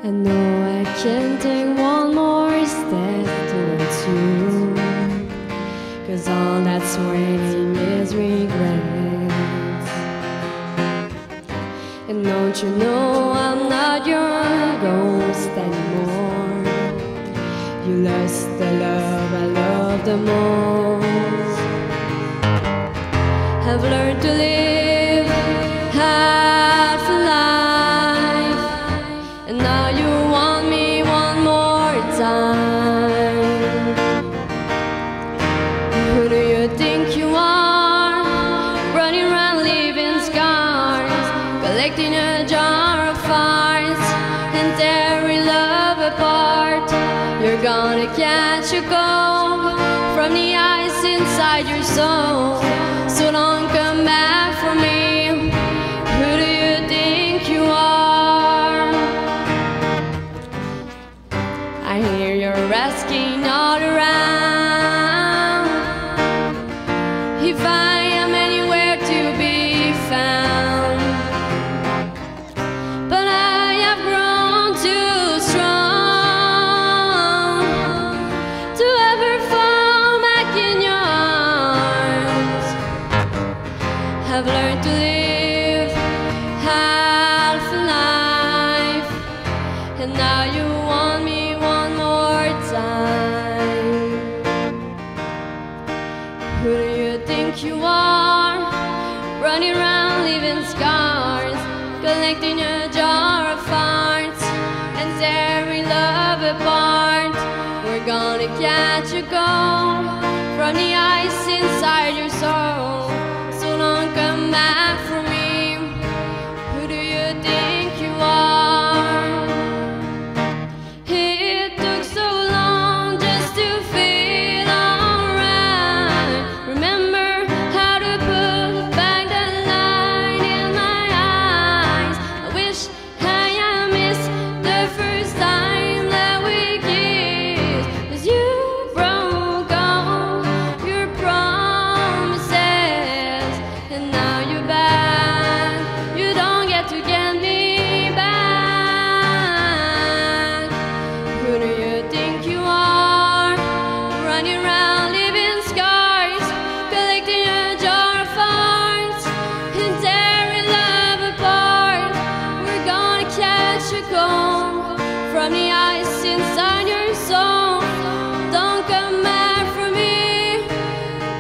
I know I can't take one more step towards you, 'cause all that's waiting is regret. And don't you know I'm not your ghost anymore? You lost the love I love the most. I've learned to live half a life, and now you want me one more time. Who do you think you are? Running around leaving scars, collecting a jar of farts and tearing love apart. You're gonna catch a cold from the ice inside your soul, so don't come back for me. Who do you think you are? I hear you're asking all around if I am anywhere to be found, but I have grown too strong to ever fall back in your arms. I've learned to live half a life, and now you want me one more time. Who do you think you are? Running around leaving scars, collecting a jar of farts and tearing love apart. We're gonna catch a cold from the ice inside your soul, so don't come back for me. Who do you think you are? It took so long just to feel alright. Remember how to put back the light in my eyes. I wish I had missed the first time that we kissed, 'cause you broke all your promises, and now you're back. You don't get to get me back. Who do you think you are? Running around leaving scars, collecting a jar of farts and tearing love apart. We're gonna catch a cold from the ice inside your soul. Don't come back for me.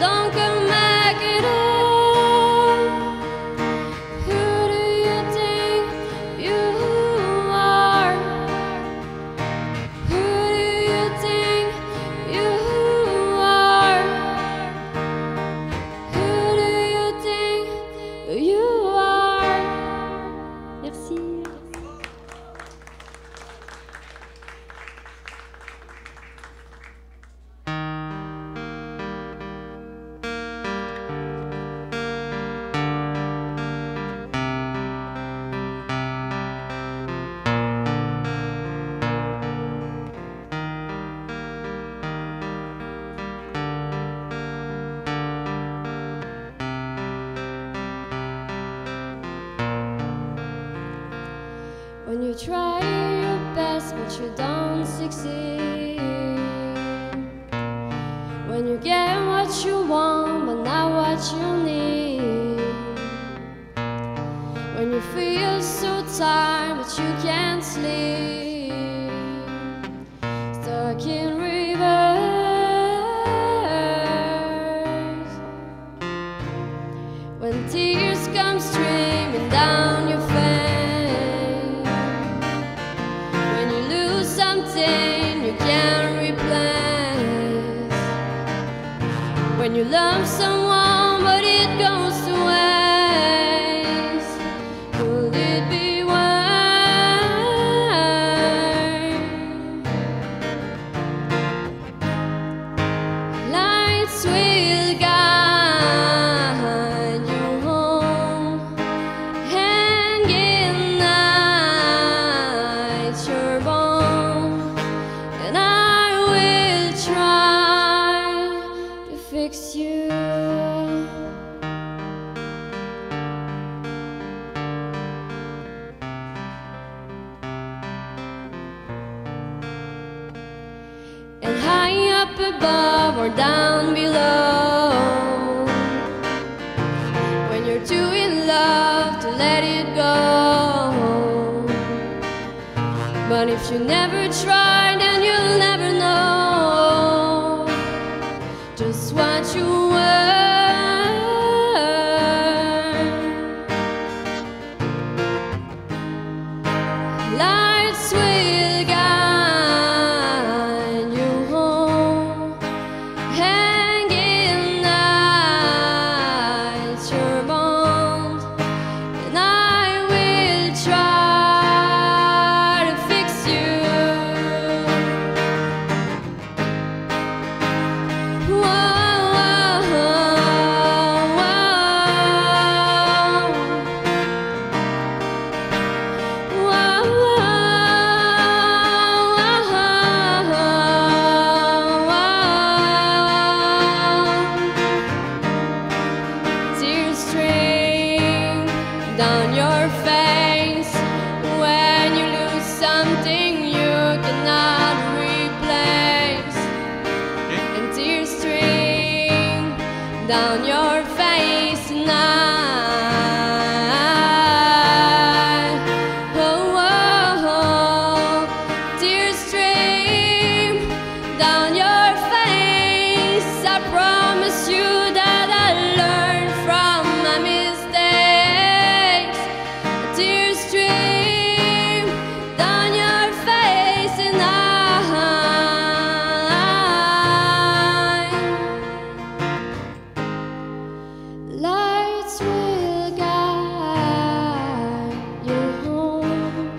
Don't come back at all. Who do you think you are? Who do you think you are? Who do you think you are? Merci. When you try your best but you don't succeed, when you get what you want but not what you need, when you feel so tired but you can't sleep, stuck in reverse, when tears come streaming down your face, when you lose something you can't replace, when you love someone but it goes to waste, will it be worth up above or down below. When you're too in love to let it go. But if you never try, then you'll never know just what you were. Lights will guide you home. Hanging nights you're bound, and I will try to fix you. Whoa. Down your face when you lose something you cannot replace, and tears stream down your face tonight. Oh, oh, oh. Tears stream down your face. I promise you that I learned from my mistakes. Tears stream down your face, and lights will guide you home.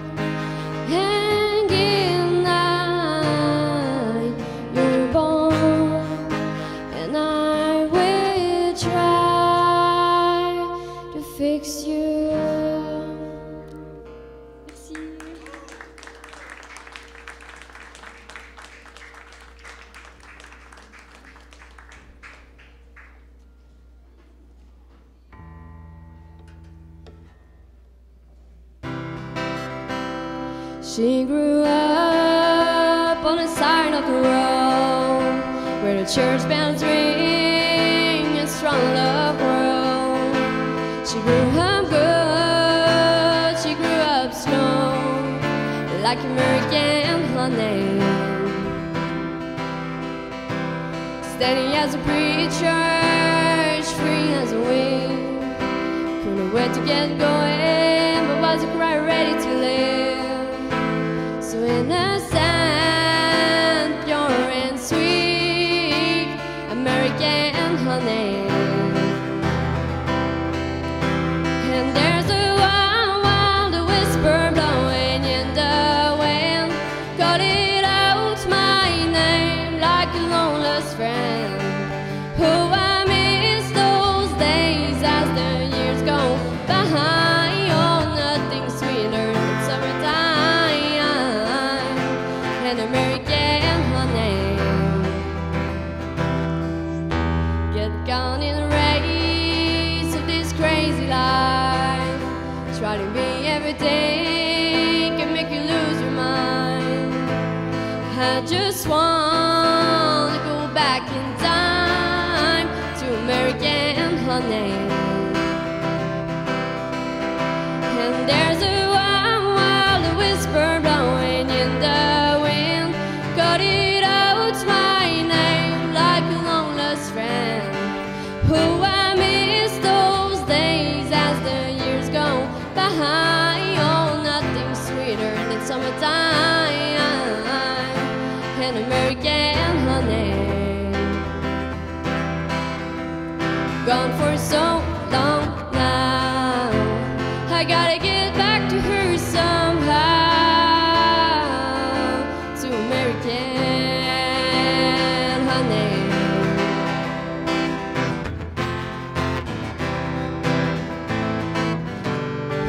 Hanging night you're born, and I will try to fix you. She grew up on the side of the road where the church bells ring and strong love grows. She grew up good, she grew up slow, like American honey. Steady as a preacher, free as a wind. Couldn't wait to get going, but wasn't quite ready to live. So innocent, pure and sweet, American honey. And there's a wild whisper blowing in the wind, calling out my name like a loneless friend. Oh, I miss those days as the years go by. Oh, nothing sweeter than summertime and American honey. Get gone in the race of this crazy life. Try to be everything can make you lose your mind. I just want to go back in time to American honey. And there's a wild whisper blowing in the wind, got it out my name like a loneless friend. Oh, I miss those days as the years go by. Oh, nothing sweeter than summertime and American honey. Gone for so long now, I gotta get back to her somehow, to American honey.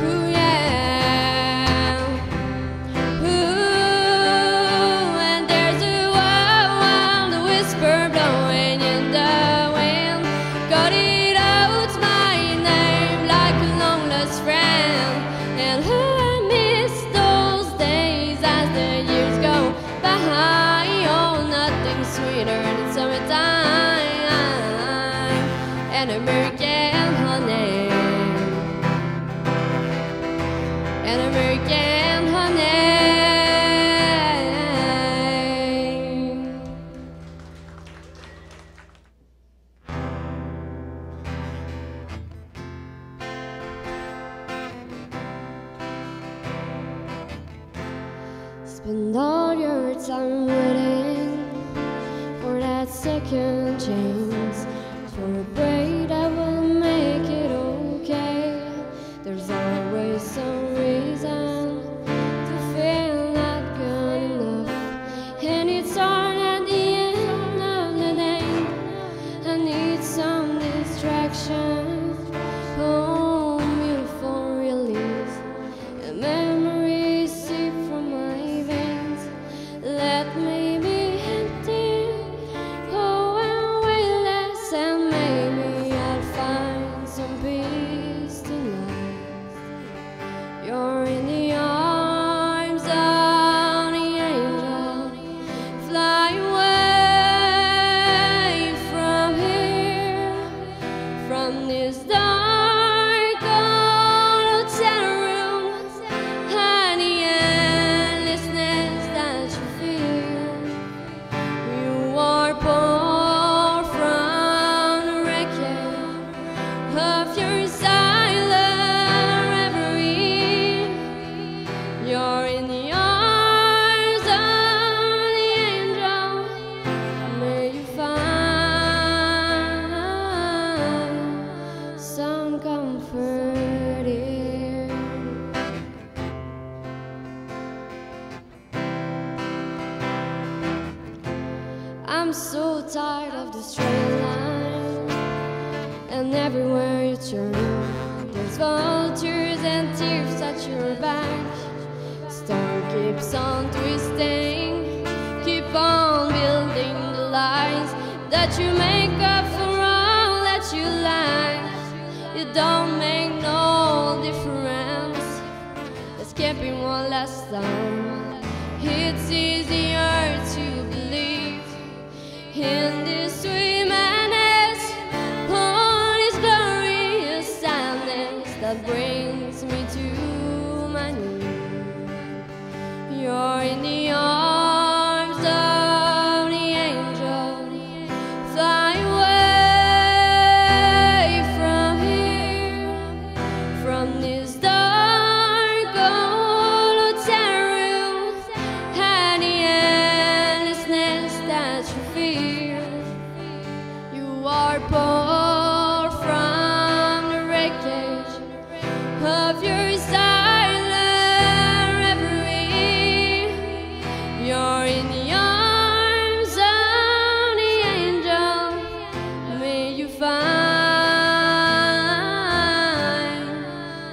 Ooh, yeah. Ooh, and there's a wild and American honey. Spend all your time waiting for that second chance, for a break that will make it okay. There's always some reason to feel not good enough, and it's hard at the end of the day. I need some distraction, home you for relief, and memories seep from my veins. Let me be empty, oh, and weightless, and maybe I'll find some peace tonight. You're in the arms of the angel. Fly away from here, from this dark old hotel room, and the endlessness that you feel. You are born from the wreckage of your silent reverie. You're in the arms of the angel. May you find some comfort here. I'm so tired of the straight line, and everywhere you turn, there's vultures and tears at your back. Storm keeps on twisting, keep on building the lies that you make up for all that you lack. It don't make no difference, escaping one last time. It's easier to believe in this sweet madness, all this glorious sadness that brings me to my knees. You're in the arms of the angel. Fly away from here, from this dark old hotel room, and the endlessness that you feel. You are born from the wreckage of your silent reverie. You're in the arms of the angel. May you find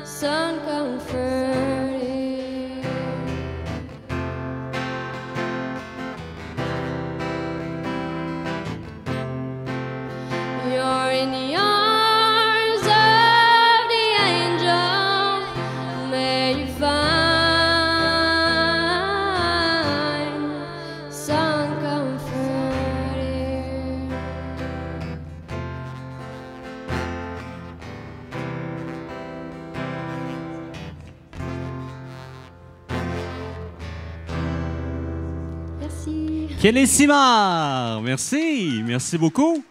some comfort here. You're in the arms of the angel. May you find some comfort here. Merci. Kelly Simard, merci, merci beaucoup.